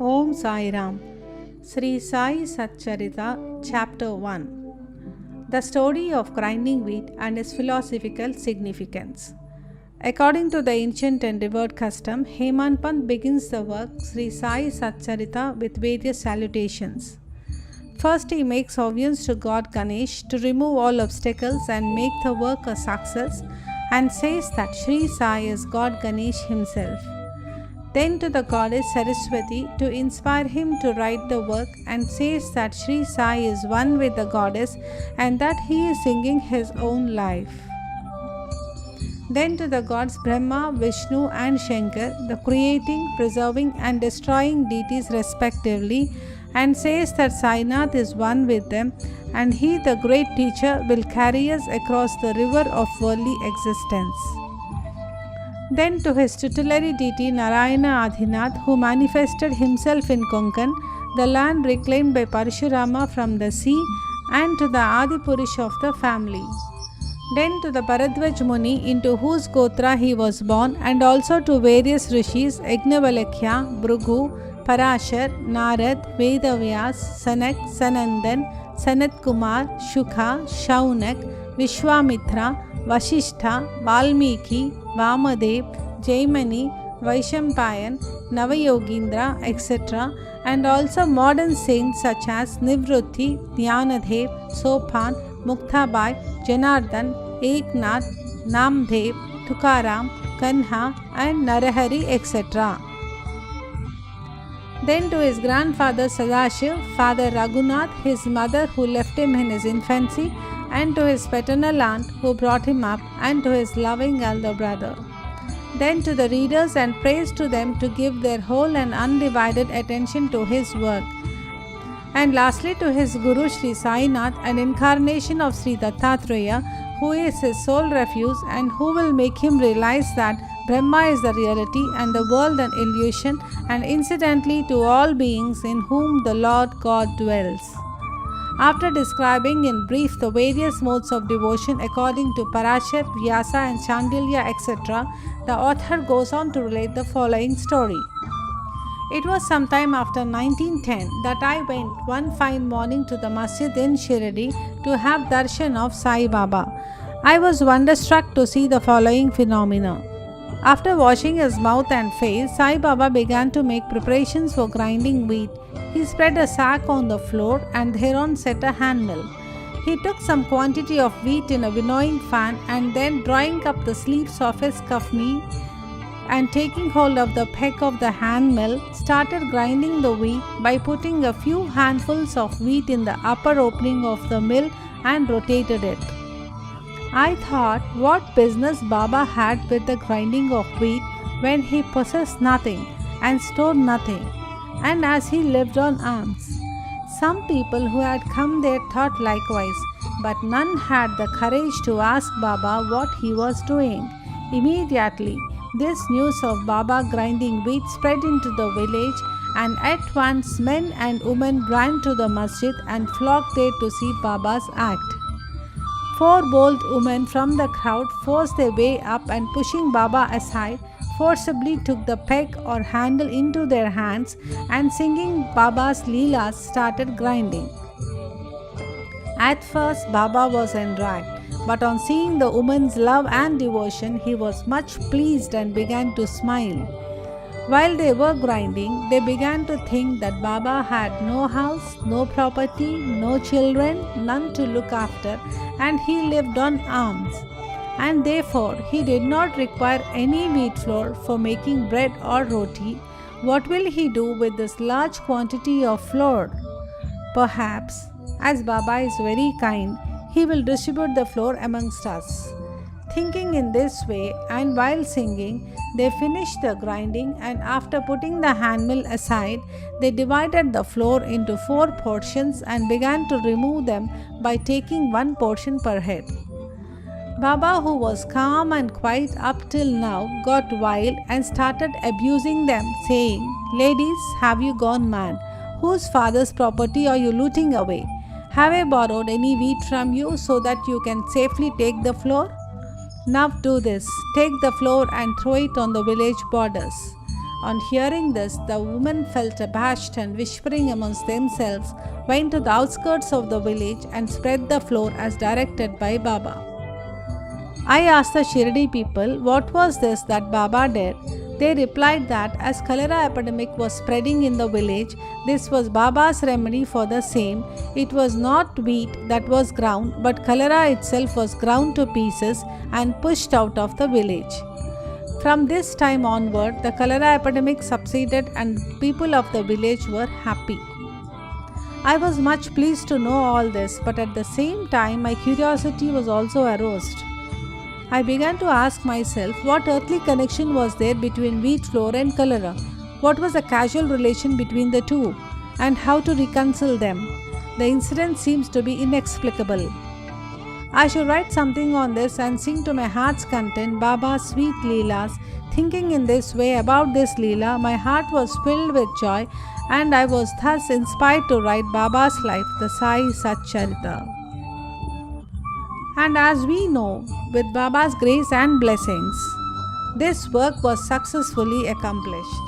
Om Sai Ram. Sri Sai Satcharitra Chapter 1. The story of grinding wheat and its philosophical significance. According to the ancient and revered custom, Hemandpant begins the work Sri Sai Satcharitra with various salutations. First, he makes obeisance to God Ganesh to remove all obstacles and make the work a success, and says that Sri Sai is God Ganesh himself. Then to the goddess Saraswati to inspire him to write the work, and says that Sri Sai is one with the goddess and that he is singing his own life. Then to the gods Brahma, Vishnu and Shankar, the creating, preserving and destroying deities respectively, and says that Sainath is one with them, and he, the great teacher, will carry us across the river of worldly existence. Then to his tutelary deity Narayana Adhinath, who manifested himself in Konkan, the land reclaimed by Parashurama from the sea, and to the Adipurush of the family. Then to the Bharadwaj Muni, into whose Gotra he was born, and also to various rishis Yajnavalakya, Bhrigu, Parashar, Narad, Vedavyas, Sanak, Sanandan, Sanat Kumar, Shukha, Shaunak, Vishwamitra, Vashishtha, Valmiki, Vamadev, Jaimani, Vaishampayan, Navayogindra, etc., and also modern saints such as Nivrutti, Jnanadev, Sopan, Muktabai, Janardhan, Eknath, Namdev, Tukaram, Kanha, and Narahari, etc. Then to his grandfather Sadashiv, father Raghunath, his mother who left him in his infancy, and to his paternal aunt who brought him up, and to his loving elder brother. Then to the readers, and praise to them to give their whole and undivided attention to his work. And lastly to his Guru Sri Sainath, an incarnation of Sri Dattatreya, who is his sole refuge and who will make him realize that Brahma is the reality and the world an illusion, and incidentally to all beings in whom the Lord God dwells. After describing in brief the various modes of devotion according to Parashar, Vyasa and Chandilya, etc., the author goes on to relate the following story. It was sometime after 1910 that I went one fine morning to the masjid in Shirdi to have darshan of Sai Baba. I was wonderstruck to see the following phenomena. After washing his mouth and face, Sai Baba began to make preparations for grinding wheat. He spread a sack on the floor and thereon set a hand mill. He took some quantity of wheat in a winnowing fan, and then drawing up the sleeves of his kafni and taking hold of the peg of the hand mill, started grinding the wheat by putting a few handfuls of wheat in the upper opening of the mill and rotated it. I thought what business Baba had with the grinding of wheat when he possessed nothing and stored nothing, and as he lived on alms. Some people who had come there thought likewise, but none had the courage to ask Baba what he was doing. Immediately, this news of Baba grinding wheat spread into the village, and at once men and women ran to the masjid and flocked there to see Baba's act. 4 bold women from the crowd forced their way up, and pushing Baba aside, forcibly took the peg or handle into their hands, and singing Baba's leelas started grinding. At first Baba was enraged, but on seeing the woman's love and devotion, he was much pleased and began to smile. While they were grinding, they began to think that Baba had no house, no property, no children, none to look after, and he lived on alms. And therefore he did not require any wheat flour for making bread or roti. What will he do with this large quantity of flour? Perhaps, as Baba is very kind, he will distribute the flour amongst us. Thinking in this way, and while singing, they finished the grinding, and after putting the hand mill aside, they divided the flour into 4 portions and began to remove them by taking 1 portion per head. Baba, who was calm and quiet up till now, got wild and started abusing them, saying, "Ladies, have you gone mad? Whose father's property are you looting away? Have I borrowed any wheat from you so that you can safely take the flour? Now do this, take the flour and throw it on the village borders." On hearing this, the women felt abashed and, whispering amongst themselves, went to the outskirts of the village and spread the floor as directed by Baba. I asked the Shirdi people what was this that Baba did. They replied that as cholera epidemic was spreading in the village, this was Baba's remedy for the same. It was not wheat that was ground, but cholera itself was ground to pieces and pushed out of the village. From this time onward, the cholera epidemic subsided and people of the village were happy. I was much pleased to know all this, but at the same time my curiosity was also aroused. I began to ask myself what earthly connection was there between wheat flour and cholera, what was the causal relation between the two, and how to reconcile them. The incident seems to be inexplicable. I should write something on this and sing to my heart's content Baba's sweet Leelas. Thinking in this way about this Leela, my heart was filled with joy, and I was thus inspired to write Baba's life, the Sai Satcharitra. And as we know, with Baba's grace and blessings, this work was successfully accomplished.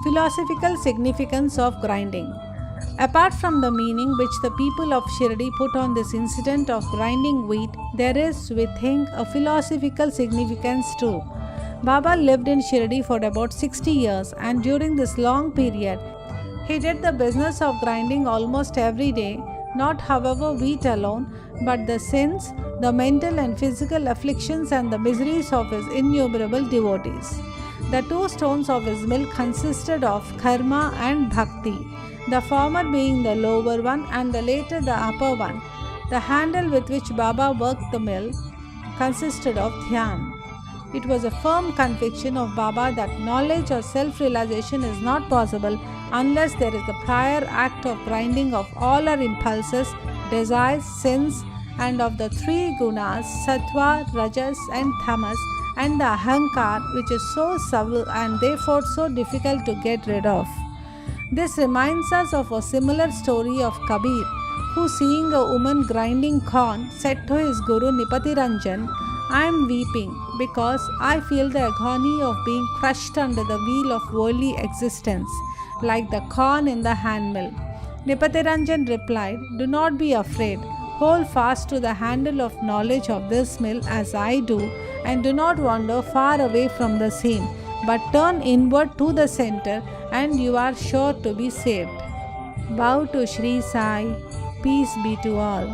Philosophical significance of grinding. Apart from the meaning which the people of Shirdi put on this incident of grinding wheat, there is, we think, a philosophical significance too. Baba lived in Shirdi for about 60 years, and during this long period, he did the business of grinding almost every day, not however wheat alone, but the sins, the mental and physical afflictions and the miseries of his innumerable devotees. The two stones of his mill consisted of karma and bhakti, the former being the lower one and the later the upper one. The handle with which Baba worked the mill consisted of dhyan. It was a firm conviction of Baba that knowledge or self-realization is not possible unless there is the prior act of grinding of all our impulses, desires, sins, and of the three gunas, sattva, rajas, and tamas, and the ahankar, which is so subtle and therefore so difficult to get rid of. This reminds us of a similar story of Kabir, who, seeing a woman grinding corn, said to his guru Nipatiranjan, "I am weeping because I feel the agony of being crushed under the wheel of worldly existence, like the corn in the handmill." Nipatiranjan replied, "Do not be afraid. Hold fast to the handle of knowledge of this mill as I do, and do not wander far away from the same, but turn inward to the center, and you are sure to be saved." Bow to Shri Sai. Peace be to all.